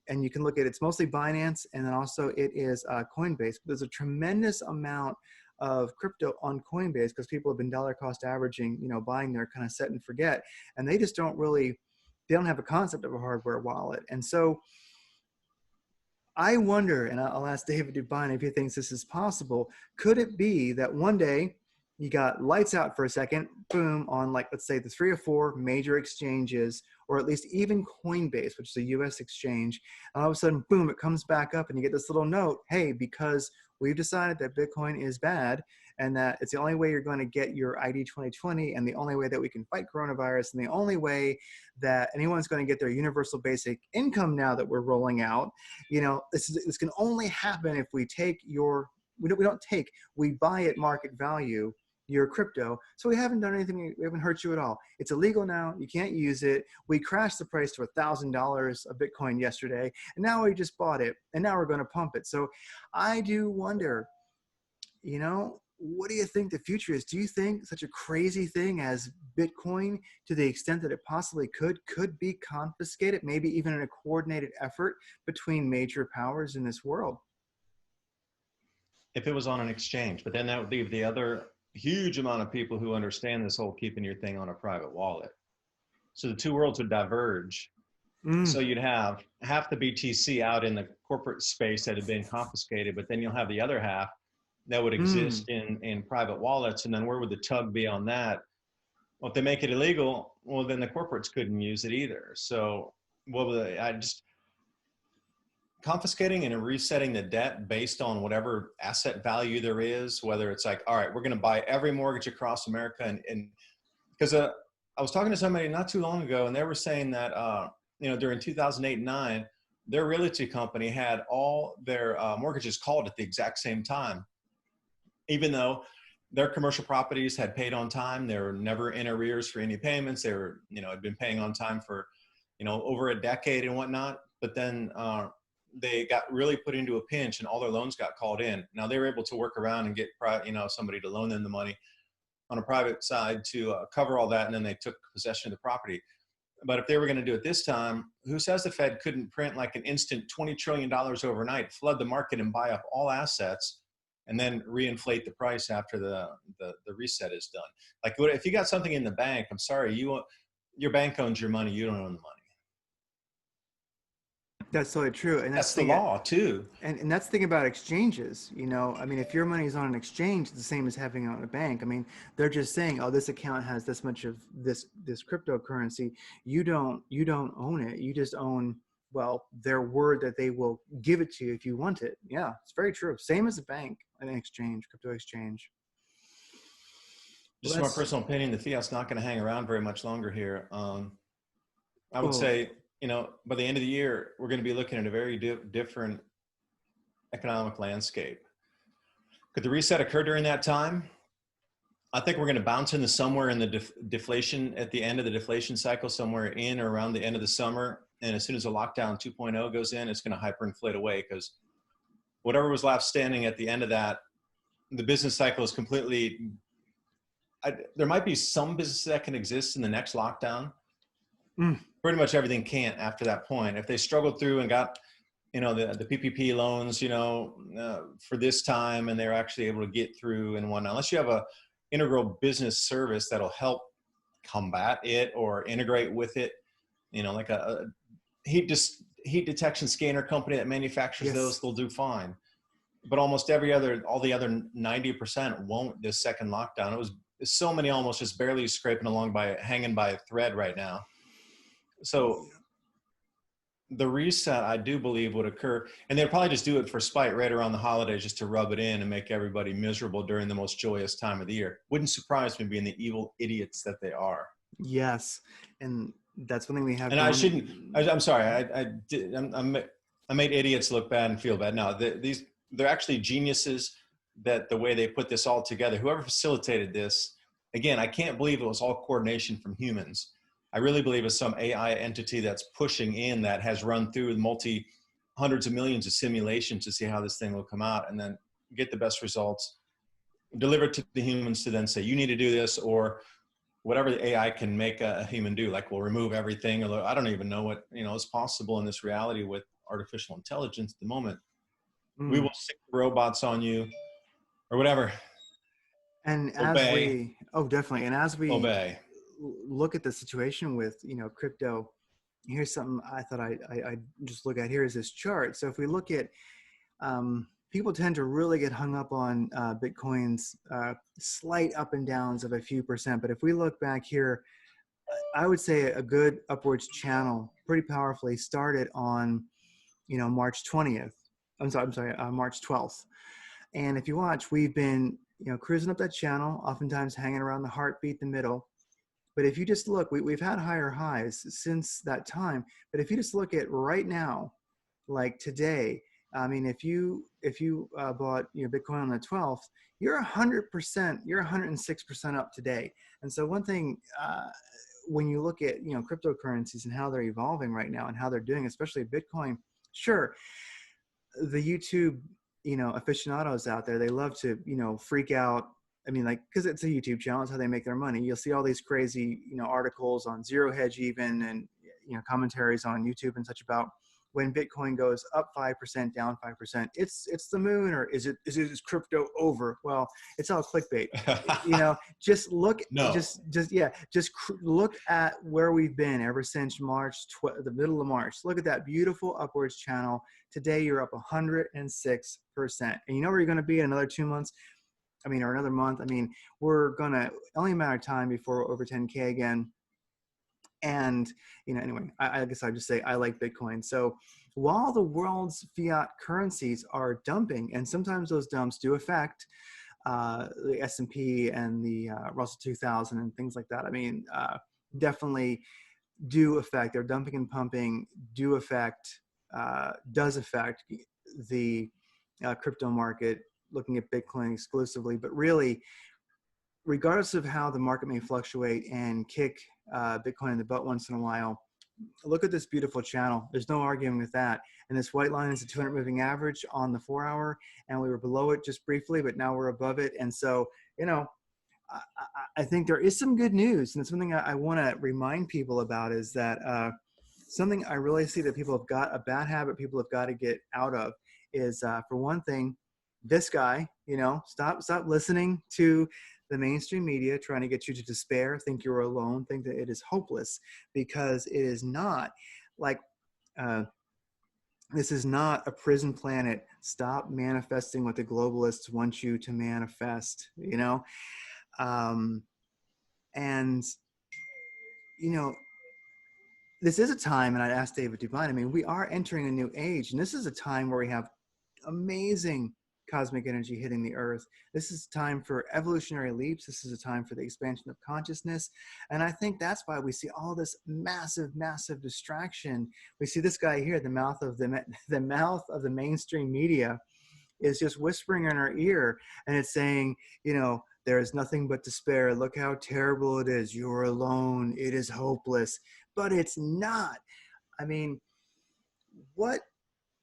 and you can look at it's mostly Binance, and then also it is Coinbase. There's a tremendous amount of crypto on Coinbase because people have been dollar cost averaging, you know, buying their kind of set and forget, and they just don't have a concept of a hardware wallet. And so I wonder, and I'll ask David DuByne if he thinks this is possible, could it be that one day you got lights out for a second, boom, on like, let's say the 3 or 4 major exchanges, or at least even Coinbase, which is a US exchange, and all of a sudden, boom, it comes back up and you get this little note, hey, because we've decided that Bitcoin is bad and that it's the only way you're going to get your ID 2020 and the only way that we can fight coronavirus and the only way that anyone's going to get their universal basic income now that we're rolling out, you know, this can only happen if we take we buy at market value your crypto. So we haven't done anything. We haven't hurt you at all. It's illegal now. You can't use it. We crashed the price to $1,000 of Bitcoin yesterday, and now we just bought it, and now we're going to pump it. So I do wonder, you know, what do you think the future is? Do you think such a crazy thing as Bitcoin, to the extent that it possibly could be confiscated, maybe even in a coordinated effort between major powers in this world? If it was on an exchange, but then that would leave the other huge amount of people who understand this whole keeping your thing on a private wallet. So the two worlds would diverge. So you'd have half the BTC out in the corporate space that had been confiscated, but then you'll have the other half that would exist in private wallets. And then where would the tug be on that? Well, if they make it illegal, well, then the corporates couldn't use it either. So confiscating and resetting the debt based on whatever asset value there is, whether it's like, all right, we're going to buy every mortgage across America. And because I was talking to somebody not too long ago, and they were saying that, you know, during 2008 and 9, their realty company had all their mortgages called at the exact same time, even though their commercial properties had paid on time. They were never in arrears for any payments. They were, you know, had been paying on time for, you know, over a decade and whatnot. But then they got really put into a pinch and all their loans got called in. Now they were able to work around and get, you know, somebody to loan them the money on a private side to cover all that. And then they took possession of the property. But if they were going to do it this time, who says the Fed couldn't print like an instant $20 trillion overnight, flood the market and buy up all assets and then reinflate the price after the reset is done? Like if you got something in the bank, I'm sorry, your bank owns your money. You don't own the money. That's totally true. And that's the law too. And that's the thing about exchanges. You know, I mean, if your money's on an exchange, it's the same as having it on a bank. I mean, they're just saying, oh, this account has this much of this cryptocurrency. You don't own it. You just own well, their word that they will give it to you if you want it. Yeah, it's very true. Same as a bank, an exchange, crypto exchange. Just my personal opinion, the fiat's not going to hang around very much longer here. I would say, by the end of the year, we're going to be looking at a very different economic landscape. Could the reset occur during that time? I think we're going to bounce into somewhere in the deflation at the end of the deflation cycle, somewhere in or around the end of the summer. And as soon as the lockdown 2.0 goes in, it's going to hyperinflate away, because whatever was left standing at the end of that, the business cycle is completely, there might be some businesses that can exist in the next lockdown. Pretty much everything can't after that point. If they struggled through and got, the PPP loans, for this time, and they're actually able to get through and whatnot, unless you have a integral business service that'll help combat it or integrate with it, like a heat detection scanner company that manufactures those, they'll do fine. But almost all the other 90% won't this second lockdown. It's so many almost just barely scraping along hanging by a thread right now. So the reset, I do believe, would occur, and they'd probably just do it for spite right around the holidays, just to rub it in and make everybody miserable during the most joyous time of the year. Wouldn't surprise me, being the evil idiots that they are. Yes, and that's one thing we have. And I'm sorry, I made idiots look bad and feel bad. No, they're actually geniuses. That the way they put this all together, whoever facilitated this, again, I can't believe it was all coordination from humans. I really believe it's some AI entity that's pushing in, that has run through hundreds of millions of simulations to see how this thing will come out, and then get the best results, deliver it to the humans to then say, you need to do this, or whatever the AI can make a human do, like we'll remove everything, or I don't even know what, is possible in this reality with artificial intelligence at the moment. We will stick robots on you or whatever. And obey. Definitely. And as we obey. Look at the situation with, crypto, here's something I thought I just look at here is this chart. So if we look at, people tend to really get hung up on Bitcoin's slight up and downs of a few %. But if we look back here, I would say a good upwards channel pretty powerfully started on, March 20th. I'm sorry, March 12th. And if you watch, we've been, cruising up that channel, oftentimes hanging around the heartbeat, the middle. But if you just look, we've had higher highs since that time. But if you just look at right now, like today, I mean, if you bought Bitcoin on the 12th, you're 100%, you're 106% up today. And so one thing, when you look at cryptocurrencies and how they're evolving right now and how they're doing, especially Bitcoin, sure, the YouTube aficionados out there, they love to freak out. I mean, like, because it's a YouTube channel, it's how they make their money. You'll see all these crazy articles on Zero Hedge even, and commentaries on YouTube and such about when Bitcoin goes up 5%, down 5%, it's the moon, or is crypto over? Well, it's all clickbait. Just look, look at where we've been ever since the middle of March. Look at that beautiful upwards channel. Today you're up 106%, and you know where you're going to be in another 2 months. I mean, or another month. I mean, we're gonna only a matter of time before we're over 10K again. And, anyway, I guess I'd just say I like Bitcoin. So while the world's fiat currencies are dumping, and sometimes those dumps do affect the S&P and the Russell 2000 and things like that. I mean, definitely do affect, their dumping and pumping does affect the crypto market, looking at Bitcoin exclusively. But really, regardless of how the market may fluctuate and kick Bitcoin in the butt once in a while, look at this beautiful channel. There's no arguing with that. And this white line is the 200 moving average on the 4 hour, and we were below it just briefly, but now we're above it. And so, I think there is some good news, and it's something I want to remind people about, is that something I really see that people have got, a bad habit people have got to get out of, is for one thing, this guy, stop listening to the mainstream media trying to get you to despair, think you're alone, think that it is hopeless, because it is not. Like, this is not a prison planet. Stop manifesting what the globalists want you to manifest, and this is a time, and I'd ask David DuByne, I mean, we are entering a new age, and this is a time where we have amazing cosmic energy hitting the earth. This is a time for evolutionary leaps. This is a time for the expansion of consciousness. And I think that's why we see all this massive, massive distraction. We see this guy here, the mouth of the mainstream media is just whispering in our ear, and it's saying, you know, there is nothing but despair. Look how terrible it is. You're alone. It is hopeless. But it's not. I mean, what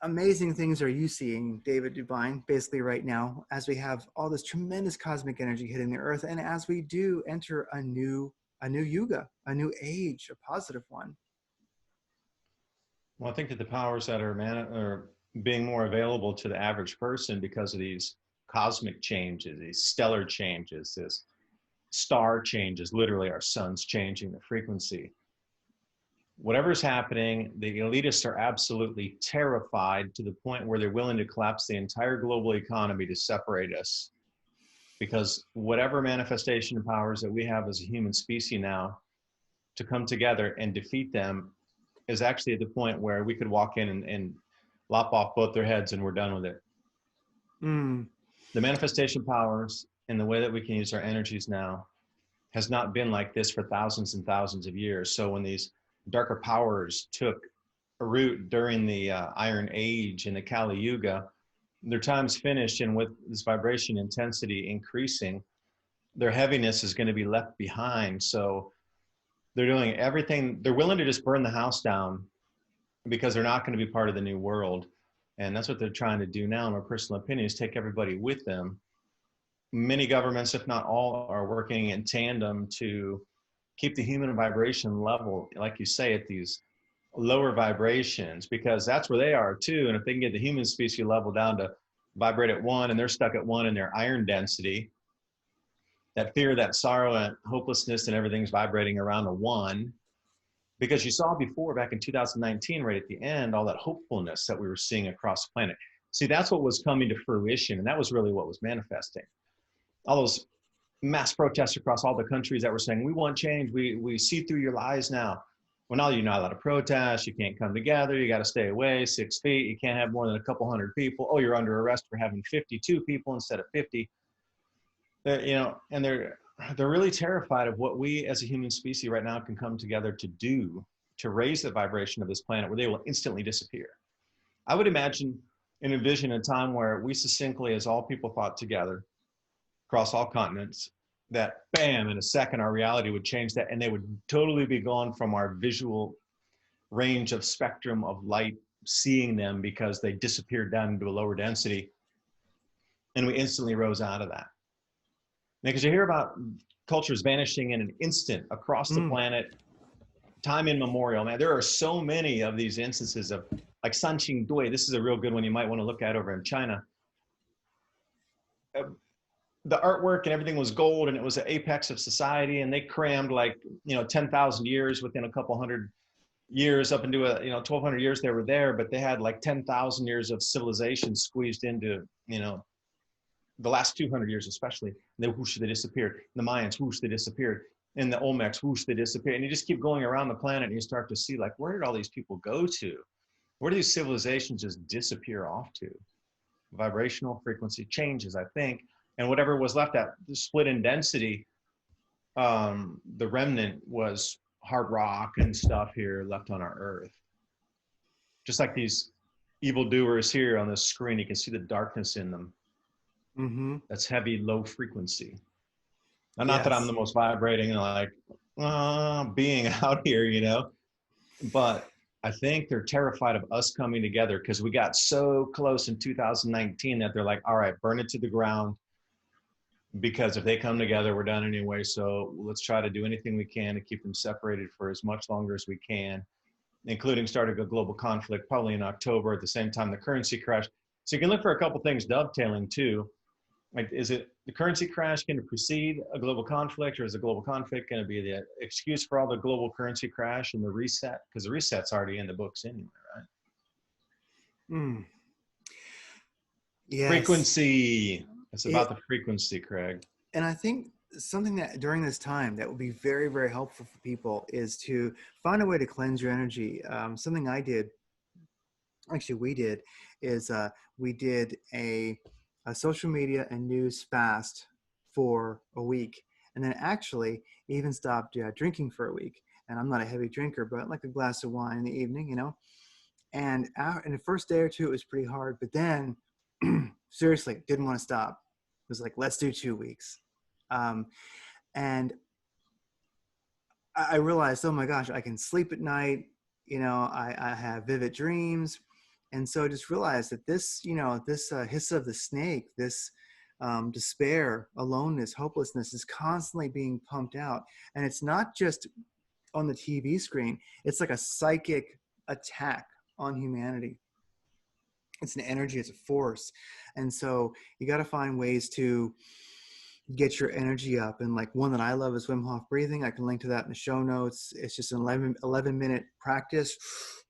amazing things are you seeing, David DuByne, basically right now, as we have all this tremendous cosmic energy hitting the earth, and as we do enter a new yuga, a new age, a positive one? Well, I think that the powers that are being more available to the average person because of these cosmic changes, these stellar changes, this star changes, literally our sun's changing the frequency. Whatever's happening, the elitists are absolutely terrified to the point where they're willing to collapse the entire global economy to separate us. Because whatever manifestation powers that we have as a human species now to come together and defeat them is actually at the point where we could walk in and lop off both their heads and we're done with it. Mm. The manifestation powers and the way that we can use our energies now has not been like this for thousands and thousands of years. So when these darker powers took a root during the Iron Age in the Kali Yuga, their time's finished, and with this vibration intensity increasing, their heaviness is going to be left behind. So they're doing everything. They're willing to just burn the house down because they're not going to be part of the new world. And that's what they're trying to do now, in my personal opinion, is take everybody with them. Many governments, if not all, are working in tandem to keep the human vibration level, like you say, at these lower vibrations, because that's where they are too. And if they can get the human species level down to vibrate at 1, and they're stuck at 1 in their iron density, that fear, that sorrow, and hopelessness, and everything's vibrating around a 1. Because you saw before, back in 2019, right at the end, all that hopefulness that we were seeing across the planet. See, that's what was coming to fruition, and that was really what was manifesting. All those mass protests across all the countries that were saying, we want change, we see through your lies now. Well, now you're not allowed to protest, you can't come together, you got to stay away 6 feet, you can't have more than a couple hundred people. Oh, you're under arrest for having 52 people instead of 50. You know, and they're really terrified of what we as a human species right now can come together to do to raise the vibration of this planet, where they will instantly disappear. I would imagine and envision a time where we succinctly, as all people thought together across all continents, that bam, in a second, our reality would change, that, and they would totally be gone from our visual range of spectrum of light, seeing them, because they disappeared down into a lower density, and we instantly rose out of that. Because you hear about cultures vanishing in an instant across the planet, time immemorial. Man, there are so many of these instances of, like Sanqing Dui. This is a real good one you might want to look at over in China. The artwork and everything was gold, and it was the apex of society, and they crammed, like, 10,000 years within a couple hundred years, up into 1,200 years they were there, but they had like 10,000 years of civilization squeezed into, the last 200 years especially. And then whoosh, they disappeared. And the Mayans, whoosh, they disappeared. And the Olmecs, whoosh, they disappeared. And you just keep going around the planet, and you start to see, like, where did all these people go to? Where do these civilizations just disappear off to? Vibrational frequency changes, I think. And whatever was left, that split in density, the remnant was hard rock and stuff here left on our Earth. Just like these evildoers here on this screen, you can see the darkness in them. Mm-hmm. That's heavy, low frequency. Now, not Yes. that I'm the most vibrating, being out here, but I think they're terrified of us coming together, because we got so close in 2019 that they're like, all right, burn it to the ground, because if they come together, we're done anyway. So let's try to do anything we can to keep them separated for as much longer as we can, including starting a global conflict probably in October, at the same time the currency crash. So you can look for a couple things dovetailing too. Like, is it the currency crash going to precede a global conflict, or is the global conflict going to be the excuse for all the global currency crash and the reset? Because the reset's already in the books anyway, right? Mm. Yes. Frequency. It's about the frequency, Craig. And I think something that during this time that would be very, very helpful for people is to find a way to cleanse your energy. Something I did, actually we did, is we did a social media and news fast for a week, and then actually even stopped drinking for a week. And I'm not a heavy drinker, but like a glass of wine in the evening, you know. And in the first day or two, it was pretty hard. But then, seriously, didn't want to stop. It was like, let's do 2 weeks. Um, and I realized, oh my gosh, I can sleep at night. You know, I have vivid dreams. And so I just realized that this, you know, this hiss of the snake, this despair, aloneness, hopelessness is constantly being pumped out. And it's not just on the TV screen, it's like a psychic attack on humanity. It's an energy, it's a force. And so you got to find ways to get your energy up. And like one that I love is Wim Hof breathing. I can link to that in the show notes. It's just an 11-minute practice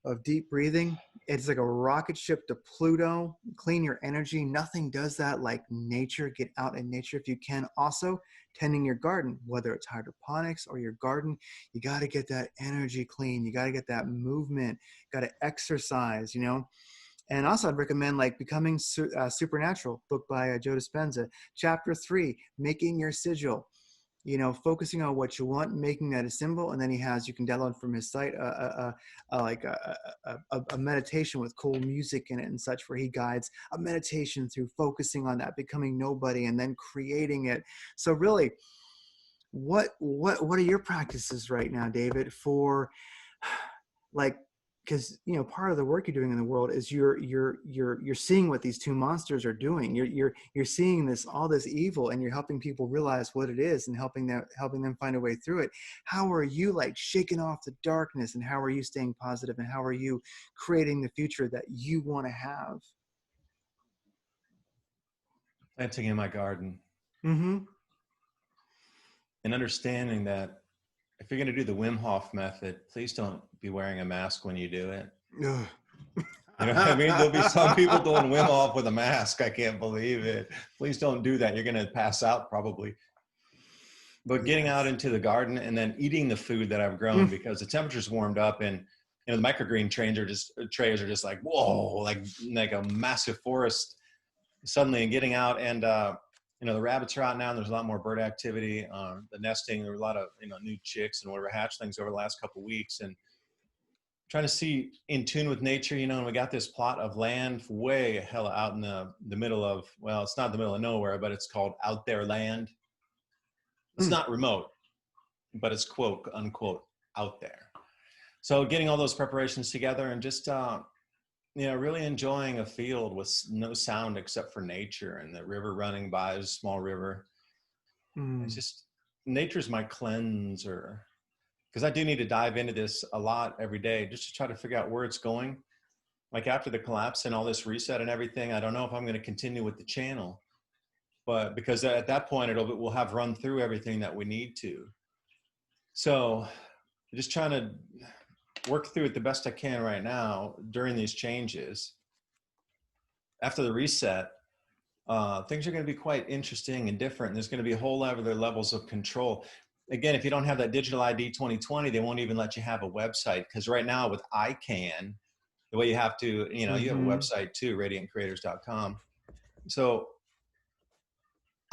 of deep breathing. It's like a rocket ship to Pluto. Clean your energy. Nothing does that like nature. Get out in nature if you can. Also, tending your garden, whether it's hydroponics or your garden, you got to get that energy clean. You got to get that movement. Got to exercise, you know. And also I'd recommend like Becoming Supernatural, book by Joe Dispenza. Chapter 3, making your sigil, you know, focusing on what you want, making that a symbol. And then he has, you can download from his site, like a meditation with cool music in it and such, where he guides a meditation through focusing on that, becoming nobody, and then creating it. So really, what are your practices right now, David, for like, because you know part of the work you're doing in the world is you're seeing what these two monsters are doing. You're seeing this, all this evil, and you're helping people realize what it is and helping them find a way through it. How are you like shaking off the darkness, and how are you staying positive, and how are you creating the future that you want to have? Planting in my garden. Mm-hmm. And understanding that if you're going to do the Wim Hof method, please don't be wearing a mask when you do it. Ugh. You know what I mean? There'll be some people doing Wim Hof with a mask. I can't believe it. Please don't do that. You're going to pass out probably. But getting out into the garden and then eating the food that I've grown, because the temperature's warmed up, and you know the microgreen trays are just like, whoa, like a massive forest suddenly. And getting out, and you know, the rabbits are out now, and there's a lot more bird activity. The nesting, there were a lot of, you know, new chicks and whatever hatchlings over the last couple of weeks, and trying to see in tune with nature, you know. And we got this plot of land way hell out in the middle of, well, it's not the middle of nowhere, but it's called out there land. It's not remote, but it's quote unquote out there. So getting all those preparations together, and just you know, really enjoying a field with no sound except for nature and the river running by, a small river. It's just, nature's my cleanser, because I do need to dive into this a lot every day just to try to figure out where it's going. Like after the collapse and all this reset and everything, I don't know if I'm going to continue with the channel, but because at that point we'll have run through everything that we need to. So just trying to work through it the best I can right now during these changes. After the reset, things are going to be quite interesting and different. There's going to be a whole lot of other levels of control. Again, if you don't have that digital ID 2020, they won't even let you have a website, because right now with ICANN, the way you have to, you know, you have a website too, radiantcreators.com. So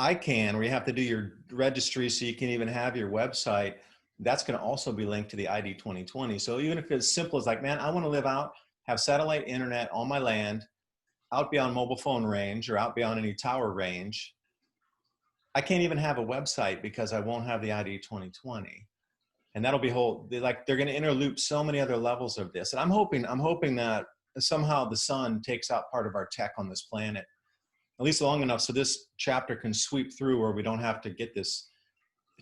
ICANN, where you have to do your registry so you can even have your website, that's going to also be linked to the ID 2020. So even if it's simple as like, man, I want to live out, have satellite internet on my land, out beyond mobile phone range or out beyond any tower range, I can't even have a website because I won't have the ID 2020. And that'll be they're going to interloop so many other levels of this. And I'm hoping that somehow the sun takes out part of our tech on this planet, at least long enough so this chapter can sweep through, where we don't have to get this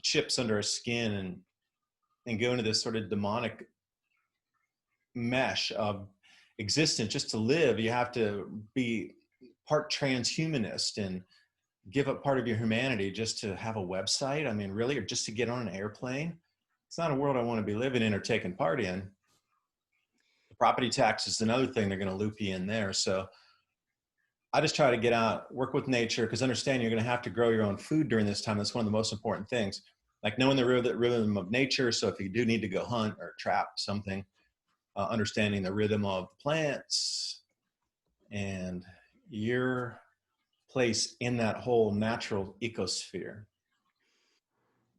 chips under our skin and go into this sort of demonic mesh of existence. Just to live, you have to be part transhumanist and give up part of your humanity just to have a website. I mean, really, or just to get on an airplane? It's not a world I want to be living in or taking part in. The property tax is another thing they're going to loop you in there. So I just try to get out, work with nature, because understand you're going to have to grow your own food during this time. That's one of the most important things. Like knowing the rhythm of nature. So if you do need to go hunt or trap something, understanding the rhythm of the plants and your place in that whole natural ecosphere.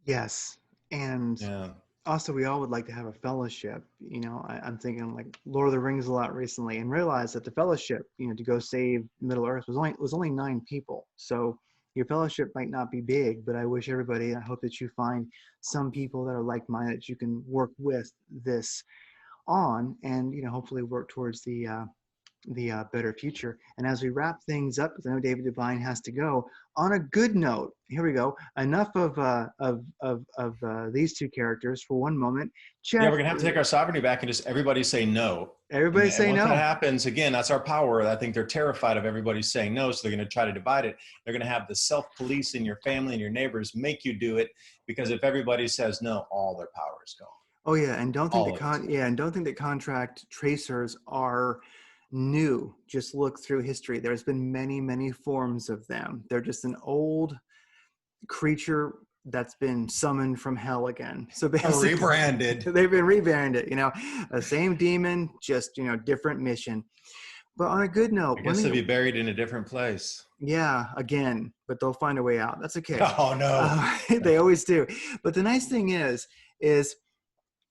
Yes. And Yeah. also, we all would like to have a fellowship. I'm thinking like Lord of the Rings a lot recently, and realized that the fellowship, to go save Middle Earth was only 9 people. So your fellowship might not be big, but I wish everybody. I hope that you find some people that are like-minded that you can work with this on, and hopefully work towards the better future. And as we wrap things up, because I know David DuByne has to go, on a good note, here we go. Enough of these two characters for one moment. Yeah, Check. we're gonna have to take our sovereignty back and just everybody say no. Everybody And say once that no. happens, again, that's our power. I think they're terrified of everybody saying no, so they're going to try to divide it. They're going to have the self-police in your family and your neighbors make you do it, because if everybody says no, all their power is gone. Oh yeah, and don't think All that of it. contract tracers are new. Just look through history. There's been many, many forms of them. They're just an old creature that's been summoned from hell again. So basically, Rebranded. they've been rebranded. A same demon, just different mission. But on a good note, I one guess they'll thing, be buried in a different place. yeah, again, but they'll find a way out. That's okay. Oh no. They always do. But the nice thing is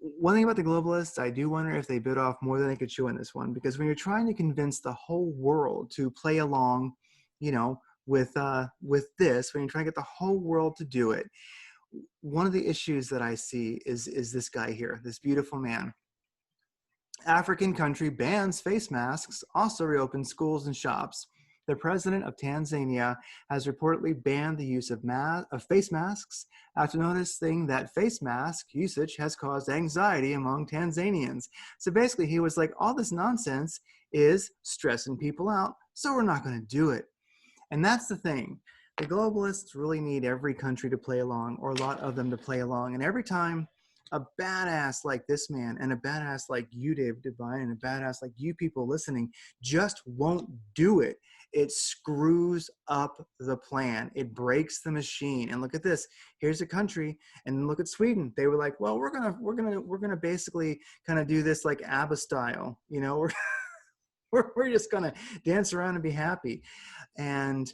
one thing about the globalists, I do wonder if they bit off more than they could chew in this one, because when you're trying to convince the whole world to play along, with this, when you're trying to get the whole world to do it, one of the issues that I see is this guy here, this beautiful man. African country bans face masks, also reopens schools and shops. The president of Tanzania has reportedly banned the use of face masks after noticing that face mask usage has caused anxiety among Tanzanians. So basically, he was like, all this nonsense is stressing people out, so we're not going to do it. And that's the thing. The globalists really need every country to play along, or a lot of them to play along. And every time a badass like this man, and a badass like you, David DuByne, and a badass like you people listening just won't do it, it screws up the plan. It breaks the machine. And look at this. Here's a country, and look at Sweden. They were like, well, we're gonna basically kind of do this like ABBA style. We're just gonna dance around and be happy. And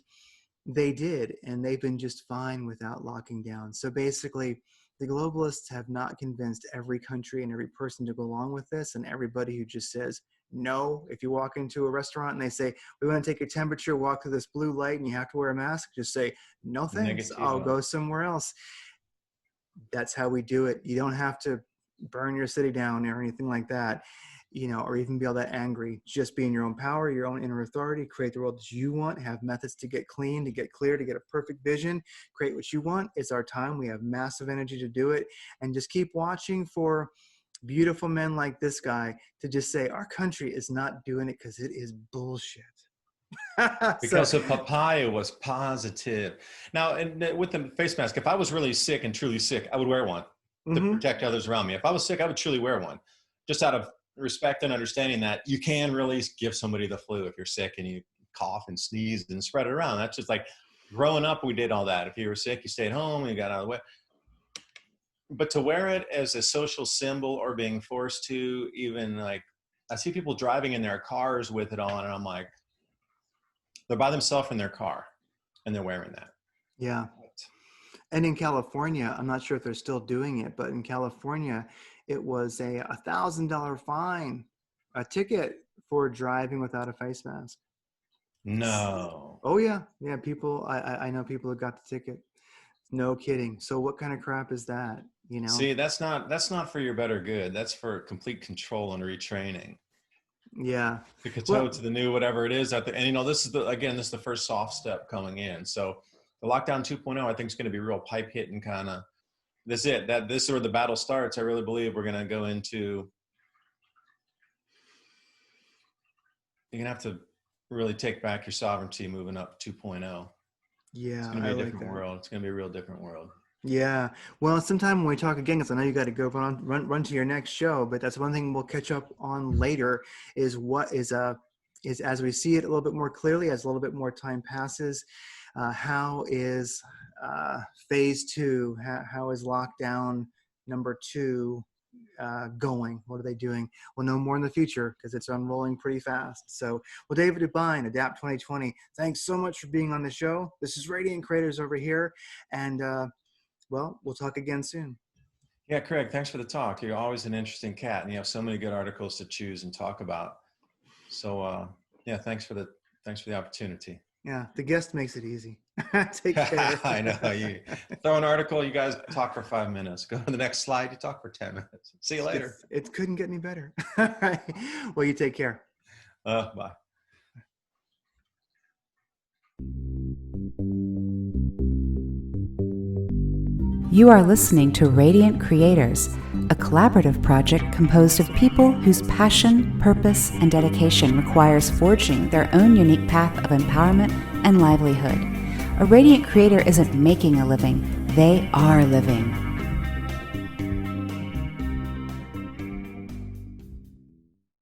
they did, and they've been just fine without locking down. So basically, the globalists have not convinced every country and every person to go along with this, and everybody who just says no. If you walk into a restaurant and they say, we want to take your temperature, walk through this blue light, and you have to wear a mask, just say, no thanks, I'll go somewhere else. That's how we do it. You don't have to burn your city down or anything like that, or even be all that angry. Just be in your own power, your own inner authority, create the world that you want, have methods to get clean, to get clear, to get a perfect vision, create what you want. It's our time. We have massive energy to do it. And just keep watching for beautiful men like this guy to just say, our country is not doing it because it is bullshit. Because the papaya was positive. Now, and with the face mask, if I was really sick and truly sick, I would wear one to protect others around me. If I was sick, I would truly wear one, just out of respect and understanding that you can really give somebody the flu if you're sick and you cough and sneeze and spread it around. That's just like growing up, we did all that. If you were sick, you stayed home, you got out of the way. But to wear it as a social symbol, or being forced to, even like, I see people driving in their cars with it on, and I'm like, they're by themselves in their car and they're wearing that. Yeah. And in California, I'm not sure if they're still doing it, but in California, it was a $1,000 fine, a ticket for driving without a face mask. No. Oh yeah. Yeah. People, I know people who got the ticket. No kidding. So what kind of crap is that? See, that's not for your better good. That's for complete control and retraining. Yeah. To kowtow to the new whatever it is out there. And this is the first soft step coming in. So the lockdown 2.0, I think, is going to be real pipe hitting kind of. This is where the battle starts. I really believe we're going to go into. You're going to have to really take back your sovereignty moving up 2.0. Yeah. It's going to be a different world. It's going to be a real different world. Yeah. Well, sometime when we talk again, because I know you got to go run to your next show, but that's one thing we'll catch up on later, is what is is as we see it a little bit more clearly, as a little bit more time passes, how is phase 2, how is lockdown number 2 going? What are they doing? We'll know more in the future because it's unrolling pretty fast. So, well, David DuByne, Adapt 2020, thanks so much for being on the show. This is Radiant Creators over here. And, well, we'll talk again soon. Yeah, Craig, thanks for the talk. You're always an interesting cat, and you have so many good articles to choose and talk about. So, yeah, thanks for the opportunity. Yeah, the guest makes it easy. Take care. I know. You throw an article, you guys talk for 5 minutes. Go to the next slide, you talk for 10 minutes. See you later. It couldn't get any better. All right. Well, you take care. Bye. You are listening to Radiant Creators, a collaborative project composed of people whose passion, purpose, and dedication requires forging their own unique path of empowerment and livelihood. A radiant creator isn't making a living, they are living.